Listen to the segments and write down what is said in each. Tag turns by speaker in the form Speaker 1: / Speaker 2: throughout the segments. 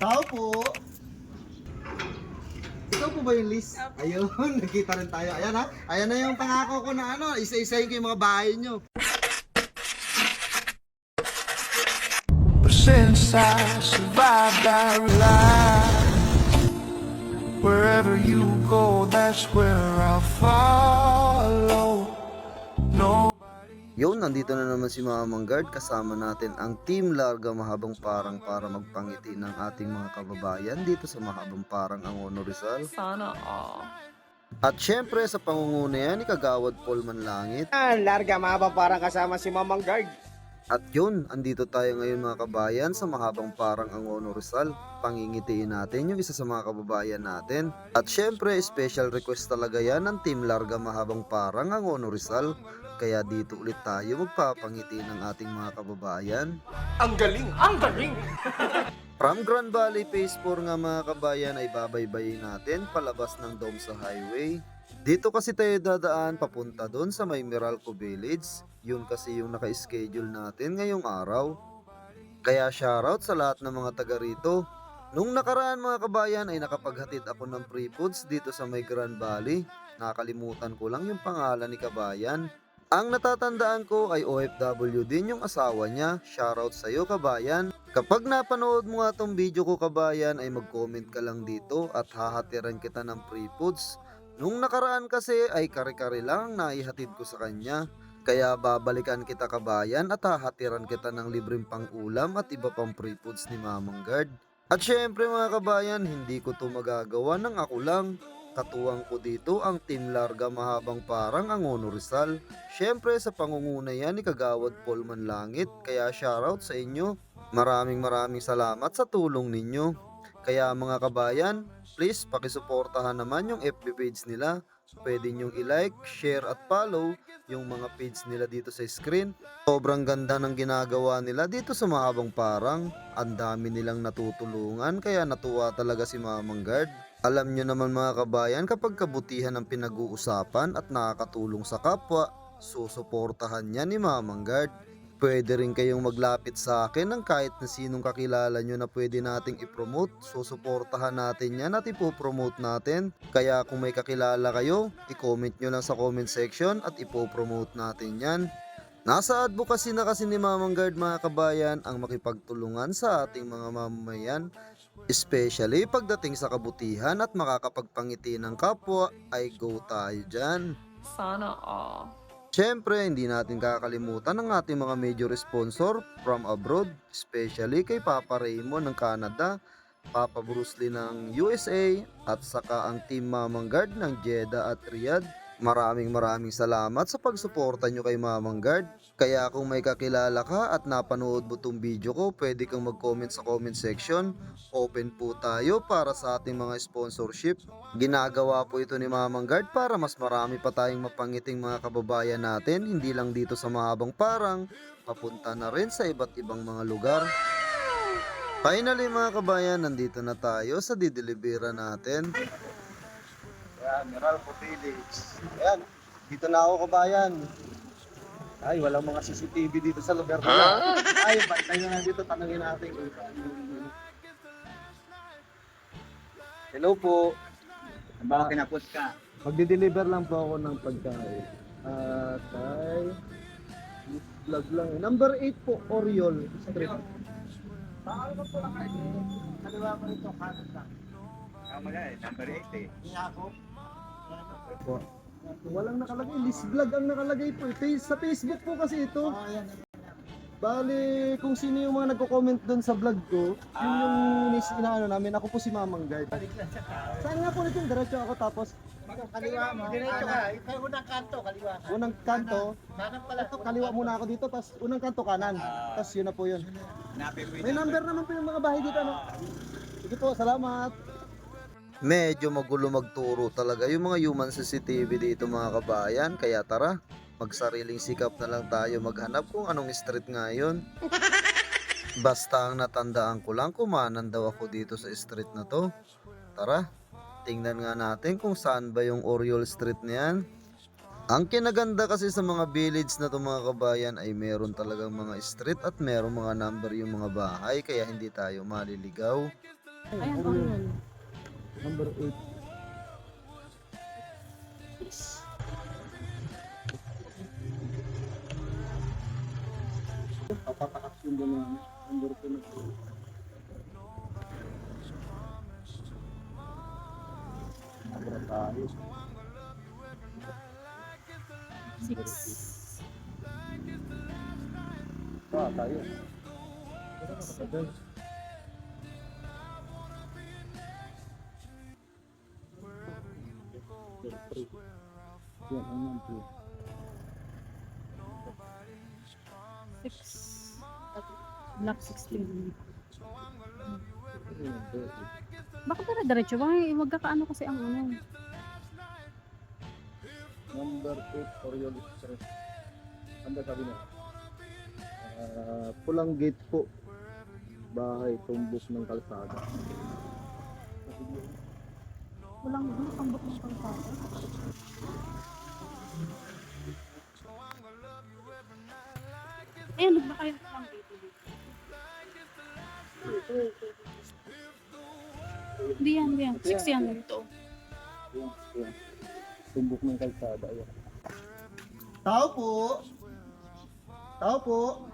Speaker 1: Tao po. Ikaw po ba yung Liz? Ayun, nakita rin tayo. Ayan ha. Ayan na yung pangako ko na ano, isa-isahin ko yung mga bahay nyo.
Speaker 2: But since I survived, I realized wherever you go, that's where I'll follow. No.
Speaker 1: Yun, nandito na naman si Mamang Guard. Kasama natin ang Team Larga Mahabang Parang para magpangiti ng ating mga kababayan dito sa Mahabang Parang Angono Rizal.
Speaker 3: Sana all.
Speaker 1: At syempre sa pangunguna yan ni Kagawad Paul Manlangit.
Speaker 4: Larga mabang parang kasama si Mamang Guard.
Speaker 1: At yun, andito tayo ngayon mga kabayan sa Mahabang Parang Angono Rizal. Pangingitiin natin yung isa sa mga kababayan natin. At syempre, special request talaga yan ng Team Larga Mahabang Parang Angono Rizal. Kaya dito ulit tayo magpapangiti ng ating mga kababayan.
Speaker 4: Ang galing! Ang galing!
Speaker 1: From Grand Valley Phase 4 nga mga kabayan ay babaybayin natin palabas ng Domsa Highway. Dito kasi tayo dadaan papunta doon sa may Meralco Village. Yun kasi yung naka-schedule natin ngayong araw. Kaya shoutout sa lahat ng mga taga rito. Nung nakaraan mga kabayan ay nakapaghatid ako ng free foods dito sa may Grand Valley. Nakalimutan ko lang yung pangalan ni kabayan. Ang natatandaan ko ay OFW din yung asawa niya. Shoutout sa iyo kabayan. Kapag napanood mo nga tong video ko kabayan ay mag-comment ka lang dito at hahatiran kita ng free foods. Nung nakaraan kasi ay kare-kare lang naihatid ko sa kanya. Kaya babalikan kita kabayan at hahatiran kita ng libreng pang-ulam at iba pang free foods ni Mamang Guard. At syempre mga kabayan, hindi ko to magagawa ng ako lang. Katuwang ko dito ang Team Larga Mahabang Parang Angono Rizal. Syempre sa pangunguna yan ni Kagawad Paul Manlangit. Kaya shoutout sa inyo. Maraming salamat sa tulong ninyo. Kaya mga kabayan, please pakisuportahan naman yung FB page nila. Pwede nyong i-like, share at follow yung mga page nila dito sa screen. Sobrang ganda ng ginagawa nila dito sa Mahabang Parang. Ang dami nilang natutulungan kaya natuwa talaga si Mamang Guard. Alam nyo naman mga kabayan, kapag kabutihan ang pinag-uusapan at nakakatulong sa kapwa, susuportahan niya ni Mamang Guard. Pwede rin kayong maglapit sa akin ng kahit na sinong kakilala nyo na pwede nating ipromote. Susuportahan natin yan at ipopromote natin. Kaya kung may kakilala kayo, i-comment nyo lang sa comment section at ipopromote natin yan. Nasa advocacy na kasi ni Mamang Guard mga kabayan ang makipagtulungan sa ating mga mamamayan. Especially pagdating sa kabutihan at makakapagpangiti ng kapwa ay go tayo dyan.
Speaker 3: Sana all.
Speaker 1: Siyempre, hindi natin kakalimutan ang ating mga major sponsor from abroad, especially kay Papa Raymond ng Canada, Papa Bruce Lee ng USA, at saka ang Team Mamang Guard ng Jeddah at Riyadh. Maraming salamat sa pagsuporta nyo kay Mamang Guard. Kaya kung may kakilala ka at napanood mo tong video ko, pwede kang mag-comment sa comment section. Open po tayo para sa ating mga sponsorship. Ginagawa po ito ni Mamang Guard para mas marami pa tayong mapangiting mga kababayan natin, hindi lang dito sa Mahabang Parang, papunta na rin sa iba't ibang mga lugar. Finally mga kabayan, nandito na tayo sa didelibera natin.
Speaker 4: Ayan, Meralco Village. Ayan, dito na ako kabayan. Ay, walang mga CCTV dito sa lugar nila. Ay, bantay na dito, tanungin natin. Hello po.
Speaker 5: Baka kinapos ka.
Speaker 4: Magdi-deliver lang po ako ng pagkain. Kay vlog lang. Number 8 po, Oriol Street.
Speaker 5: Paano po lang kayo? Kaliwa ko ito, kanan lang. Tama nga eh, number 8 eh.
Speaker 4: Po. Walang nakalagay, list vlog ang nakalagay po. Sa Facebook po kasi ito. Bali, kung sino yung mga nagko-comment doon sa vlog ko, yun yung inaano namin. Ako po si Mamang Guard. Saan nga po nito? Diretso ako tapos
Speaker 5: Kaliwa mo. Diretso ka. Ikaw unang kanto, kaliwa ka.
Speaker 4: unang kanto,
Speaker 5: Kanan pala.
Speaker 4: ito, kaliwa muna ako dito, tapos unang kanto kanan. Tapos yun na po yun.
Speaker 5: Hanapin mo
Speaker 4: May number naman po yung mga bahay dito, ano? Sige po, salamat.
Speaker 1: Medyo magulo magturo talaga yung mga human CCTV dito mga kabayan. Kaya tara, magsariling sikap na lang tayo maghanap kung anong street nga yun. Basta ang natandaan ko lang, kumanan daw ako dito sa street na to. Tara, tingnan nga natin kung saan ba yung Oriol Street na yan. Ang kinaganda kasi sa mga village na to mga kabayan ay meron talagang mga street at meron mga number yung mga bahay, kaya hindi tayo maliligaw.
Speaker 6: Ayan, Orion.
Speaker 4: Number 8. Papatakas yung banana. Number 2 na po. Sobra tayo.
Speaker 6: 6.
Speaker 4: Tayo. Seven. Yan, ang number
Speaker 6: 6. Black 16. Bakit para diretso? Wag ka kaano kasi ang ano.
Speaker 4: Number 8, Oriol Express. Anda sabi na. Pulang gate po. Bahay, tumbok ng kalsada.
Speaker 6: Walang pambot ng pangkata. Ayan, ba kayo lang dito? Hindi yan. 6 yan ito.
Speaker 4: Yan. Tumbok ng kalsada. Ayan. Tao po! Tao po!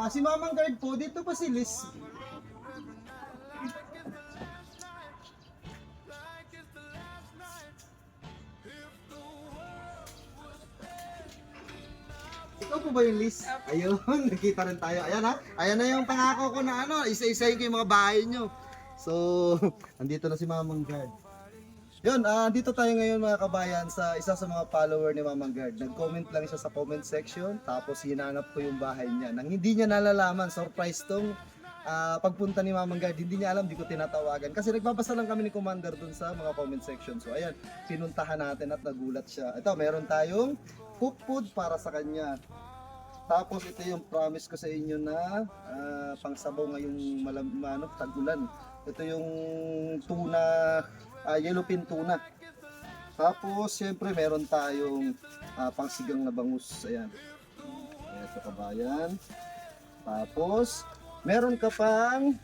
Speaker 4: Si Mamang Guard po, dito pa si Liz. Ikaw po ba yung Liz? Ayun, nakita rin tayo. Ayan ha, ayan na yung pangako ko na ano, isa-isahin ko yung mga bahay nyo. So, andito na si Mamang Guard. Yun, dito tayo ngayon mga kabayan sa isa sa mga follower ni Mamang Guard. Nag-comment lang siya sa comment section, tapos hinanap ko yung bahay niya. Nang hindi niya nalalaman, surprise tong pagpunta ni Mamang Guard. Hindi niya alam, di ko tinatawagan. Kasi nagbabasa lang kami ni Commander dun sa mga comment section. So ayan, pinuntahan natin at nagulat siya. Ito, meron tayong cook food para sa kanya. Tapos ito yung promise ko sa inyo na pangsabaw ngayong tag-ulan. Ito yung tuna, yellowfin tuna. Tapos syempre meron tayong pangsigang na bangus. Ayan. Ito kabayan. Tapos meron ka pang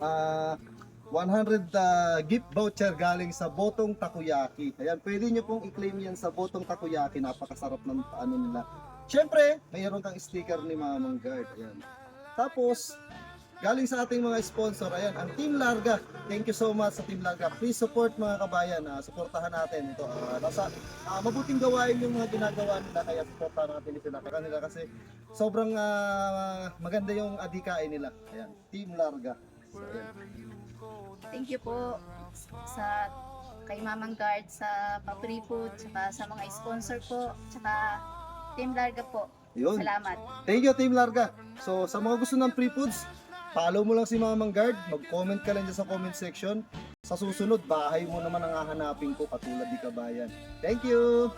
Speaker 4: 100 gift voucher galing sa Botong Takoyaki. Ayan, pwede nyo pong i-claim yan sa Botong Takoyaki. Napakasarap ng ano nila. Syempre, mayroon kang sticker ni Mamang Guard. Ayan. Tapos, galing sa ating mga sponsor, ayan, ang Team Larga. Thank you so much sa Team Larga. Please support mga kabayan. Suportahan natin ito. Mabuting gawain yung mga ginagawa nila, kaya supportahan natin sila kanila kasi sobrang maganda yung adikain nila. Ayan, Team Larga. So, ayan.
Speaker 7: Thank you po sa kay Mamang Guard sa Papri Food, tsaka sa mga sponsor po, tsaka Team Larga po.
Speaker 4: Yun.
Speaker 7: Salamat.
Speaker 4: Thank you, Team Larga. So, sa mga gusto ng free foods, follow mo lang si Mamang Guard, mag-comment ka lang dyan sa comment section. Sa susunod, bahay mo naman ang hahanapin ko katulad ni Kabayan. Thank you!